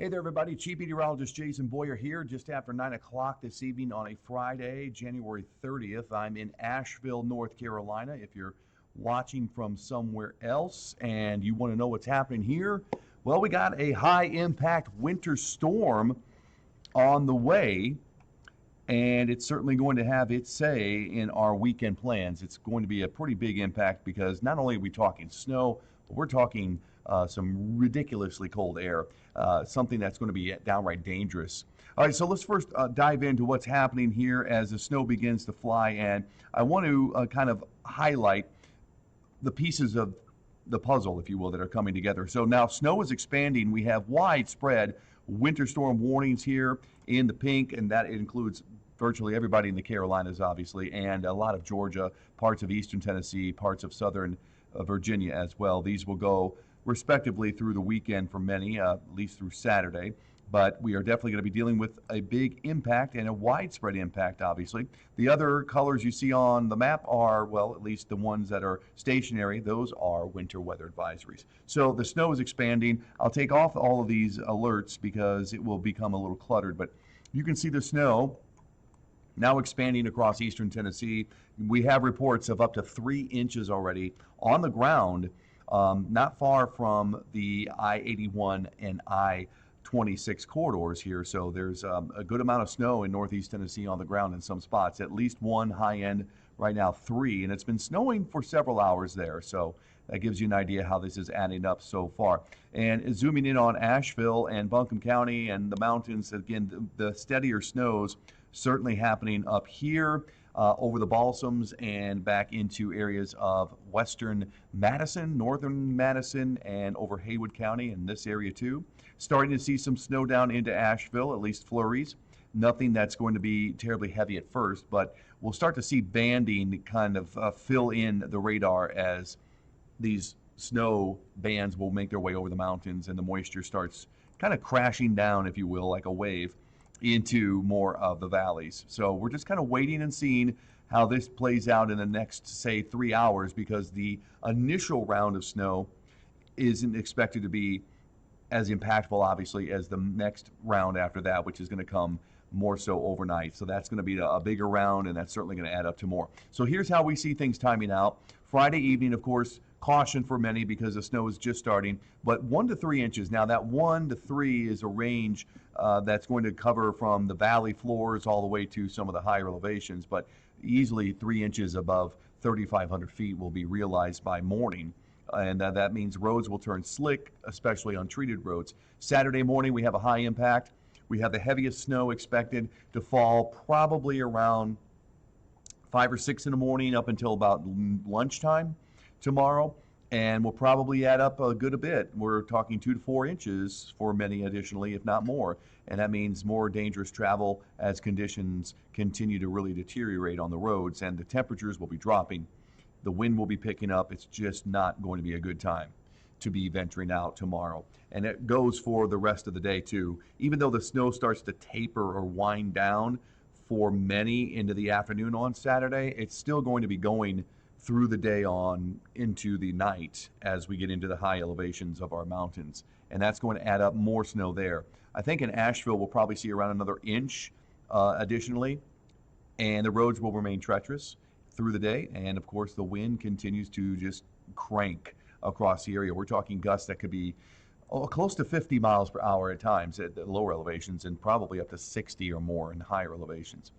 Hey there, everybody. Chief Meteorologist Jason Boyer here, just after 9 o'clock this evening on a Friday, January 30th. I'm in Asheville, North Carolina. If you're watching from somewhere else and you want to know what's happening here, well, we got a high impact winter storm on the way, and it's certainly going to have its say in our weekend plans. It's going to be a pretty big impact because not only are we talking snow, but we're talking some ridiculously cold air, something that's going to be downright dangerous. All right, so let's first dive into what's happening here as the snow begins to fly, and I want to kind of highlight the pieces of the puzzle, if you will, that are coming together. So now snow is expanding. We have widespread winter storm warnings here in the pink, and that includes virtually everybody in the Carolinas, obviously, and a lot of Georgia, parts of eastern Tennessee, parts of southern Virginia as well. These will go respectively through the weekend for many, at least through Saturday. But we are definitely going to be dealing with a big impact and a widespread impact, obviously. The other colors you see on the map are, well, at least the ones that are stationary, those are winter weather advisories. So the snow is expanding. I'll take off all of these alerts because it will become a little cluttered, but you can see the snow now expanding across eastern Tennessee. We have reports of up to 3 inches already on the ground, not far from the I-81 and I-26 corridors here. So there's a good amount of snow in northeast Tennessee on the ground in some spots, at least one high end right now, 3. And it's been snowing for several hours there. So that gives you an idea how this is adding up so far. And zooming in on Asheville and Buncombe County and the mountains, again, the steadier snows certainly happening up here over the Balsams and back into areas of western Madison, northern Madison, and over Haywood County in this area too. Starting to see some snow down into Asheville, at least flurries. Nothing that's going to be terribly heavy at first, but we'll start to see banding kind of fill in the radar as these snow bands will make their way over the mountains and the moisture starts kind of crashing down, if you will, like a wave into more of the valleys. So we're just kind of waiting and seeing how this plays out in the next, say, 3 hours, because the initial round of snow isn't expected to be as impactful, obviously, as the next round after that, which is going to come more so overnight. So that's going to be a bigger round, and that's certainly going to add up to more. So here's how we see things timing out. Friday evening, of course, caution for many because the snow is just starting, but 1 to 3 inches. Now that 1 to 3 is a range that's going to cover from the valley floors all the way to some of the higher elevations, but easily 3 inches above 3,500 feet will be realized by morning. And that means roads will turn slick, especially untreated roads. Saturday morning, we have a high impact. We have the heaviest snow expected to fall probably around 5 or 6 in the morning up until about lunchtime tomorrow, and will probably add up a good bit. We're talking 2 to 4 inches for many additionally, if not more, and that means more dangerous travel as conditions continue to really deteriorate on the roads, and the temperatures will be dropping. The wind will be picking up. It's just not going to be a good time to be venturing out tomorrow, and it goes for the rest of the day too. Even though the snow starts to taper or wind down for many into the afternoon on Saturday, it's still going to be going through the day on into the night as we get into the high elevations of our mountains. And that's going to add up more snow there. I think in Asheville we'll probably see around another inch additionally, and the roads will remain treacherous through the day. And of course the wind continues to just crank across the area. We're talking gusts that could be close to 50 miles per hour at times at the lower elevations, and probably up to 60 or more in higher elevations.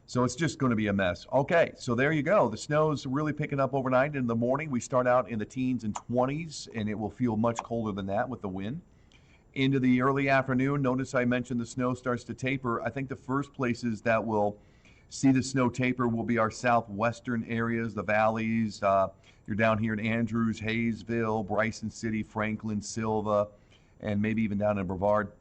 So it's just going to be a mess. Okay, so there you go. The snow's really picking up overnight. In the morning, we start out in the teens and 20s, and it will feel much colder than that with the wind. Into the early afternoon, notice I mentioned the snow starts to taper. I think the first places that will see the snow taper will be our southwestern areas, the valleys. You're down here in Andrews, Hayesville, Bryson City, Franklin, Silva, and maybe even down in Brevard.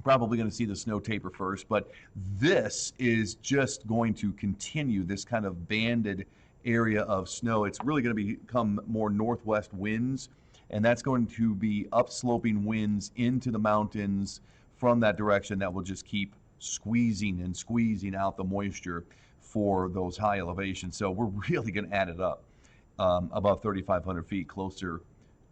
Probably going to see the snow taper first, but this is just going to continue this kind of banded area of snow. It's really going to become more northwest winds, and that's going to be upsloping winds into the mountains from that direction that will just keep squeezing and squeezing out the moisture for those high elevations. So we're really going to add it up above 3,500 feet, closer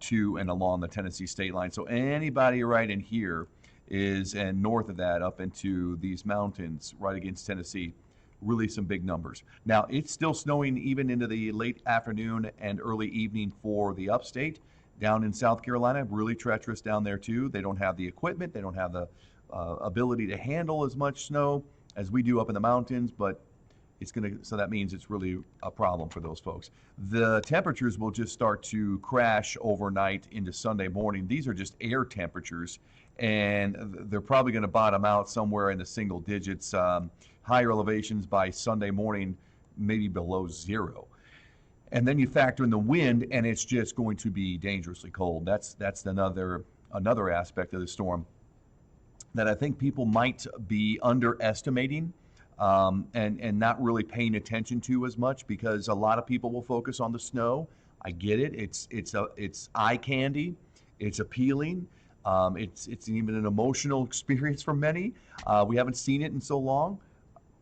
to and along the Tennessee state line. So anybody right in here and north of that up into these mountains right against Tennessee. Really some big numbers. Now, it's still snowing even into the late afternoon and early evening for the upstate. Down in South Carolina, really treacherous down there too. They don't have the equipment, they don't have the ability to handle as much snow as we do up in the mountains, but so that means it's really a problem for those folks. The temperatures will just start to crash overnight into Sunday morning. These are just air temperatures, and they're probably going to bottom out somewhere in the single digits. Higher elevations by Sunday morning, maybe below zero. And then you factor in the wind, and it's just going to be dangerously cold. That's another aspect of the storm that I think people might be underestimating. And not really paying attention to as much, because a lot of people will focus on the snow. I get it. It's eye candy. It's appealing. It's even an emotional experience for many. We haven't seen it in so long,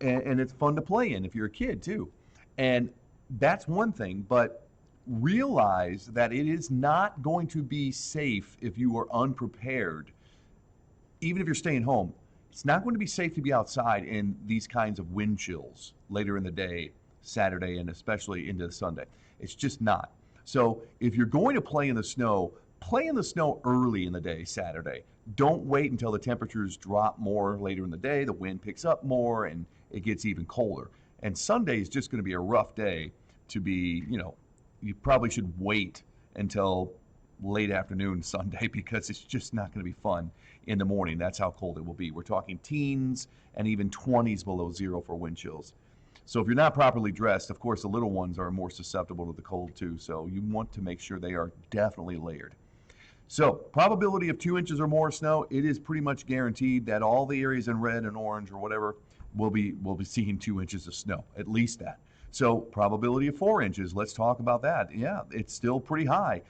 and it's fun to play in if you're a kid too. And that's one thing, but realize that it is not going to be safe if you are unprepared, even if you're staying home. It's not going to be safe to be outside in these kinds of wind chills later in the day, Saturday, and especially into Sunday. It's just not. So if you're going to play in the snow early in the day, Saturday. Don't wait until the temperatures drop more later in the day, the wind picks up more, and it gets even colder. And Sunday is just going to be a rough day to be, you probably should wait until late afternoon Sunday, because it's just not going to be fun in the morning. That's how cold it will be. We're talking teens and even 20s below zero for wind chills. So if you're not properly dressed, of course, the little ones are more susceptible to the cold too. So you want to make sure they are definitely layered. So probability of 2 inches or more snow, it is pretty much guaranteed that all the areas in red and orange or whatever will be seeing 2 inches of snow, at least that. So probability of 4 inches, let's talk about that. Yeah, it's still pretty high.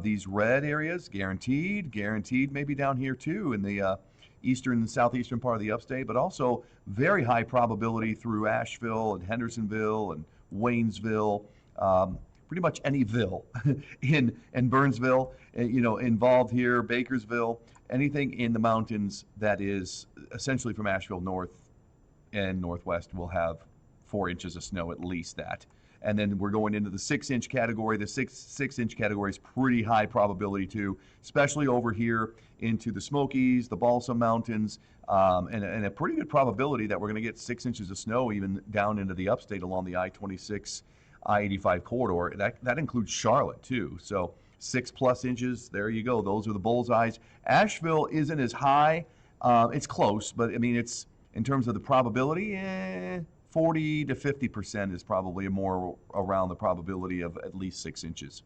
These red areas, guaranteed maybe down here too in the eastern and southeastern part of the upstate, but also very high probability through Asheville and Hendersonville and Waynesville, pretty much any ville in Burnsville, involved here, Bakersville, anything in the mountains that is essentially from Asheville north and northwest will have 4 inches of snow, at least that. And then we're going into the 6-inch category. The six-inch category is pretty high probability too, especially over here into the Smokies, the Balsam Mountains, and a pretty good probability that we're going to get 6 inches of snow even down into the upstate along the I-26, I-85 corridor. That includes Charlotte too. So 6+ inches, there you go. Those are the bullseyes. Asheville isn't as high. It's close, but I mean, it's in terms of the probability, 40 to 50% is probably more around the probability of at least 6 inches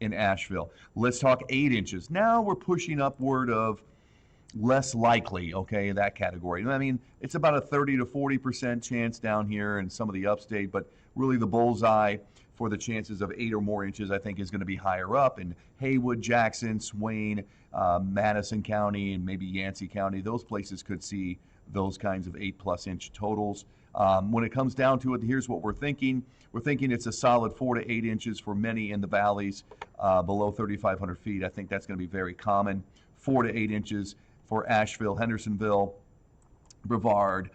in Asheville. Let's talk 8 inches. Now we're pushing upward of less likely, okay, in that category. I mean, it's about a 30 to 40% chance down here in some of the upstate, but really the bullseye for the chances of 8 or more inches, I think, is going to be higher up in Haywood, Jackson, Swain, Madison County, and maybe Yancey County. Those places could see those kinds of 8+ inch totals. When it comes down to it, here's what we're thinking. We're thinking it's a solid 4 to 8 inches for many in the valleys below 3,500 feet. I think that's going to be very common. 4 to 8 inches for Asheville, Hendersonville, Brevard,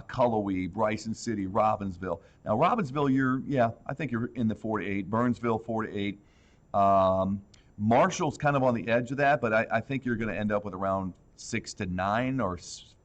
Cullowhee, Bryson City, Robbinsville. Now, Robbinsville, I think you're in the 4 to 8. Burnsville, 4 to 8. Marshall's kind of on the edge of that, but I think you're going to end up with around 6 to 9 or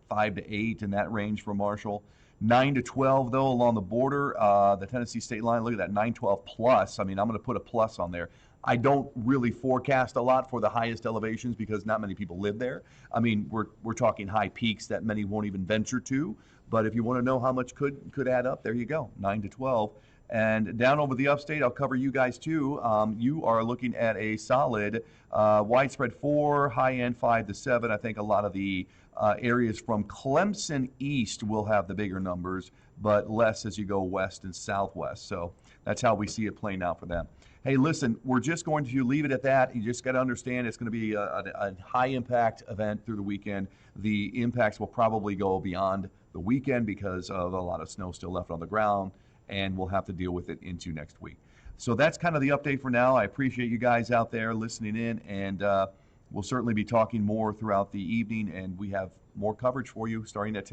5 to 8 in that range for Marshall. 9 to 12, though, along the border, the Tennessee state line. Look at that, 912 plus. I mean, I'm going to put a plus on there. I don't really forecast a lot for the highest elevations because not many people live there. I mean, we're talking high peaks that many won't even venture to. But if you want to know how much could add up, there you go, 9 to 12. And down over the upstate, I'll cover you guys too. You are looking at a solid widespread 4, high end 5 to 7. I think a lot of the areas from Clemson east will have the bigger numbers, but less as you go west and southwest. So that's how we see it playing out for them. Hey, listen, we're just going to leave it at that. You just got to understand it's going to be a high impact event through the weekend. The impacts will probably go beyond the weekend because of a lot of snow still left on the ground, and we'll have to deal with it into next week. So that's kind of the update for now. I appreciate you guys out there listening in, and We'll certainly be talking more throughout the evening, and we have more coverage for you starting at 10.